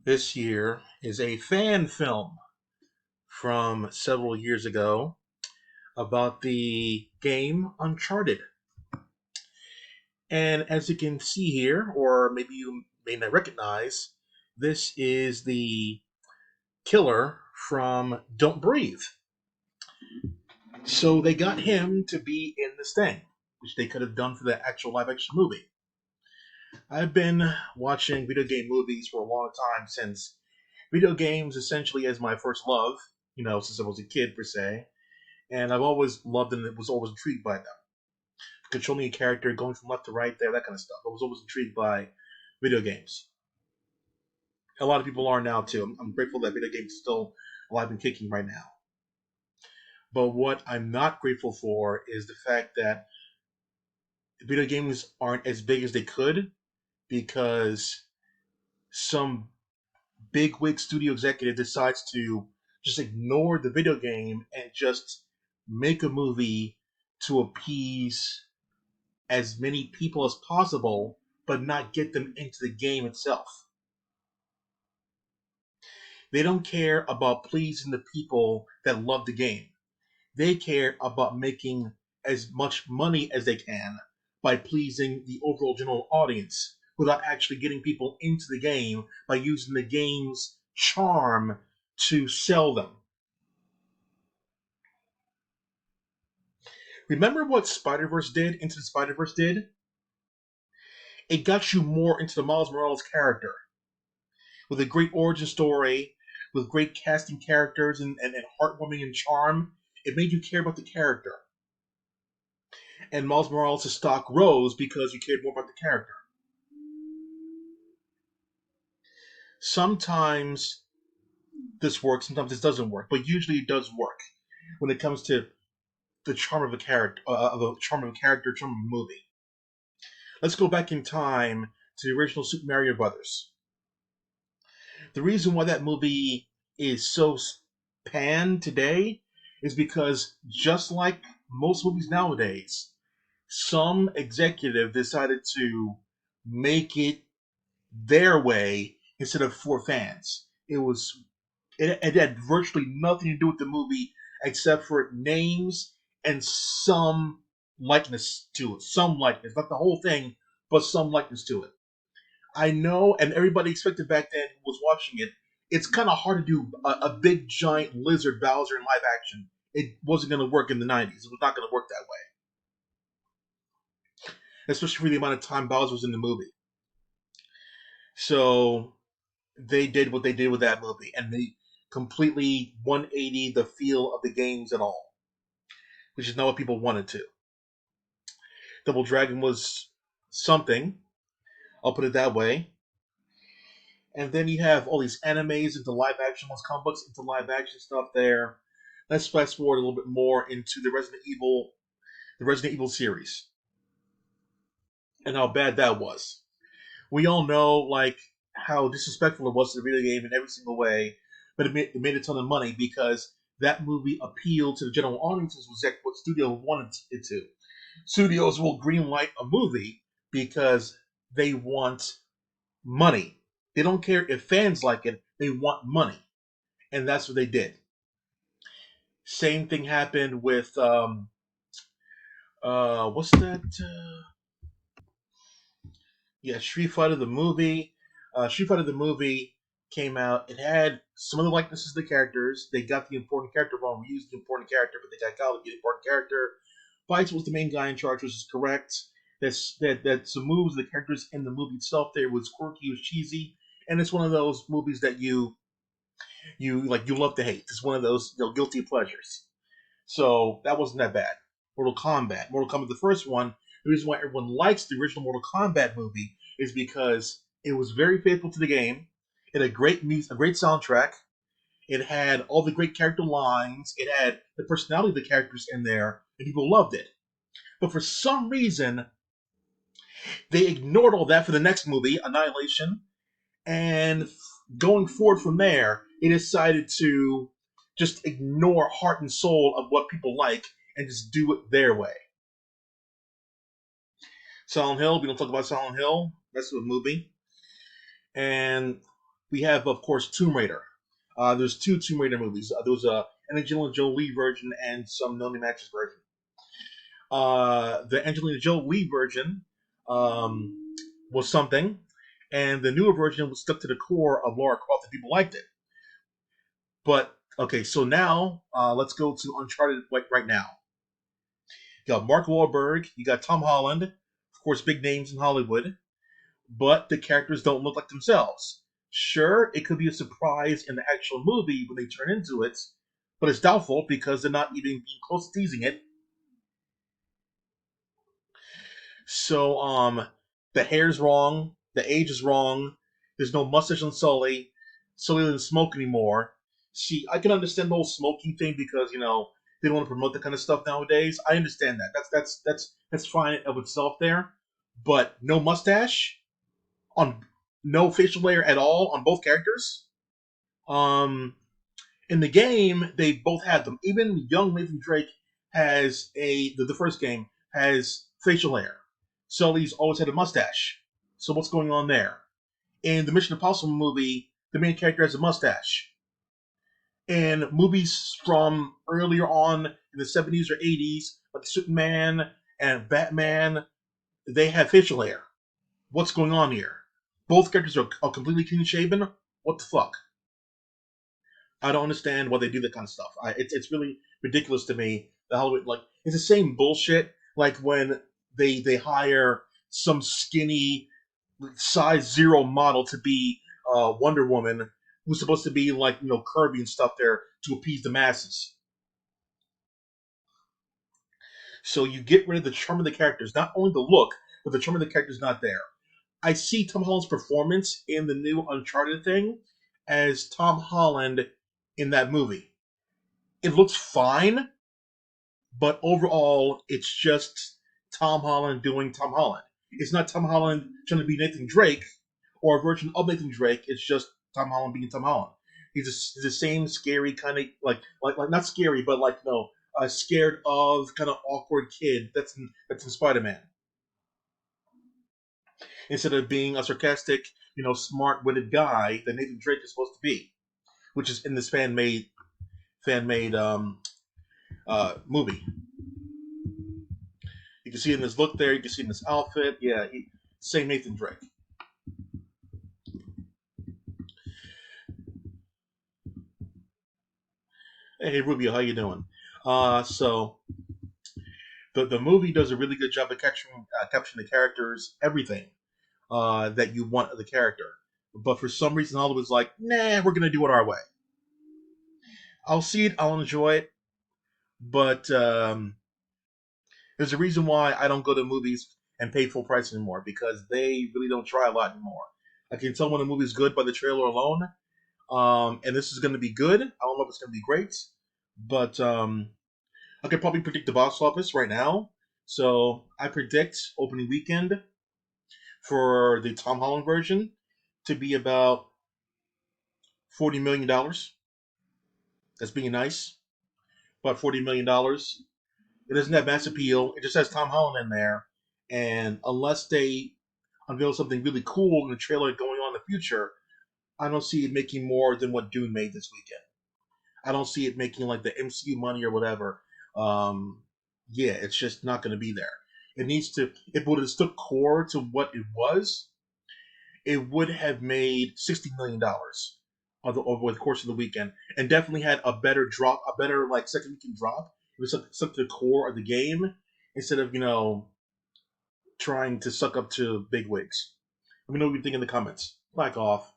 This year is a fan film from several years ago about the game Uncharted. And as you can see here, or maybe you may not recognize, this is the killer from Don't Breathe. So they got him to be in this thing, which they could have done for the actual live action movie. I've been watching video game movies for a long time, since video games essentially as my first love, since I was a kid per se, and I've always loved them and was always intrigued by them. Controlling a character, going from left to right there, that kind of stuff. I was always intrigued by video games. A lot of people are now too. I'm grateful that video games are still alive and kicking right now. But what I'm not grateful for is the fact that video games aren't as big as they could, because some bigwig studio executive decides to just ignore the video game and just make a movie to appease as many people as possible, but not get them into the game itself. They don't care about pleasing the people that love the game. They care about making as much money as they can by pleasing the overall general audience without actually getting people into the game by using the game's charm to sell them. Remember what Spider-Verse did, Into the Spider-Verse did? It got you more into the Miles Morales character with a great origin story, with great casting characters and heartwarming and charm. It made you care about the character. And Miles Morales' stock rose because you cared more about the character. Sometimes this works, sometimes this doesn't work, but usually it does work when it comes to the charm of a character, charm of a movie. Let's go back in time to the original Super Mario Brothers. The reason why that movie is so panned today is because, just like most movies nowadays, some executive decided to make it their way instead of for fans. It had virtually nothing to do with the movie except for names and some likeness to it. Some likeness, not the whole thing, but some likeness to it. I know, and everybody expected back then who was watching it, it's kind of hard to do a big giant lizard Bowser in live action. It wasn't going to work in the 90s. It was not going to work that way, especially for the amount of time Bowser was in the movie. So they did what they did with that movie, and they completely 180 the feel of the games at all, which is not what people wanted to. Double Dragon was something, I'll put it that way. And then you have all these animes into live action, most comic books into live action stuff there. Let's fast forward a little bit more into the Resident Evil series, and how bad that was. We all know, like, how disrespectful it was to the video game in every single way, but it made a ton of money because that movie appealed to the general audiences, was what studio wanted it to. Studios will greenlight a movie because they want money. They don't care if fans like it, they want money. And that's what they did. Same thing happened with what's that? Yeah, Street Fighter the movie. Street Fighter the movie came out. It had some of the likenesses of the characters. They got the important character wrong. We used the important character, but they got out the important character. Fights was the main guy in charge, which is correct. That some moves, the characters in the movie itself, there was quirky, it was cheesy, and it's one of those movies that you love to hate. It's one of those guilty pleasures. So that wasn't that bad. Mortal Kombat, the first one. The reason why everyone likes the original Mortal Kombat movie is because it was very faithful to the game. It had a great soundtrack. It had all the great character lines. It had the personality of the characters in there, and people loved it. But for some reason, they ignored all that for the next movie, Annihilation, and going forward from there, they decided to just ignore heart and soul of what people like and just do it their way. Silent Hill, we don't talk about Silent Hill. That's a movie. And We have, of course, Tomb Raider. There's two Tomb Raider movies. There was a Angelina Jolie version and some Naomi Matches version. The Angelina Jolie version was something, and the newer version was stuck to the core of Lara Croft, and people liked it. But okay, so now let's go to Uncharted right now. You got Mark Wahlberg, you got Tom Holland, of course, big names in Hollywood, but the characters don't look like themselves. Sure, it could be a surprise in the actual movie when they turn into it, but it's doubtful because they're not even being close to teasing it. So, the hair's wrong, the age is wrong. There's no mustache on Sully. Sully doesn't smoke anymore. See, I can understand the whole smoking thing because they don't want to promote that kind of stuff nowadays. I understand that. That's fine of itself there, but no mustache on no facial layer at all on both characters. Um, in the game, they both had them. Even young Nathan Drake has the first game has facial hair. Sully's always had a mustache. So what's going on there? In the Mission Impossible movie, the main character has a mustache. In movies from earlier on in the 70s or 80s, like Superman and Batman, they have facial hair. What's going on here? Both characters are completely clean shaven. What the fuck? I don't understand why they do that kind of stuff. It's really ridiculous to me. The Hollywood, like, it's the same bullshit. Like when they hire some skinny size zero model to be Wonder Woman, who's supposed to be like curvy and stuff there to appease the masses. So you get rid of the charm of the characters, not only the look, but the charm of the characters not there. I see Tom Holland's performance in the new Uncharted thing as Tom Holland in that movie. It looks fine, but overall, it's just Tom Holland doing Tom Holland. It's not Tom Holland trying to be Nathan Drake or a version of Nathan Drake. It's just Tom Holland being Tom Holland. He's the same scary kind of like not scary, but like scared of kind of awkward kid that's in Spider Man instead of being a sarcastic, smart witted guy that Nathan Drake is supposed to be, which is in this fan made movie. You can see in his look there. You can see in his outfit. Yeah, same Nathan Drake. Hey Rubio, how you doing? So the movie does a really good job of capturing the characters, everything that you want of the character. But for some reason, Hollywood's like, nah, we're gonna do it our way. I'll see it, I'll enjoy it, but there's a reason why I don't go to movies and pay full price anymore because they really don't try a lot anymore. I can tell when a movie's good by the trailer alone. And this is going to be good. I don't know if it's going to be great, but I could probably predict the box office right now. So I predict opening weekend for the Tom Holland version to be about $40 million. That's being nice. About $40 million. It doesn't have mass appeal. It just has Tom Holland in there, and unless they unveil something really cool in the trailer going on in the future, I don't see it making more than what Dune made this weekend. I don't see it making like the MCU money or whatever. Yeah, it's just not going to be there. It needs to. If it would have stuck core to what it was, it would have made $60 million over the course of the weekend, and definitely had a better drop, a better like second weekend drop. It was stuck to the core of the game instead of trying to suck up to big wigs. Let me know what you think in the comments. Back off.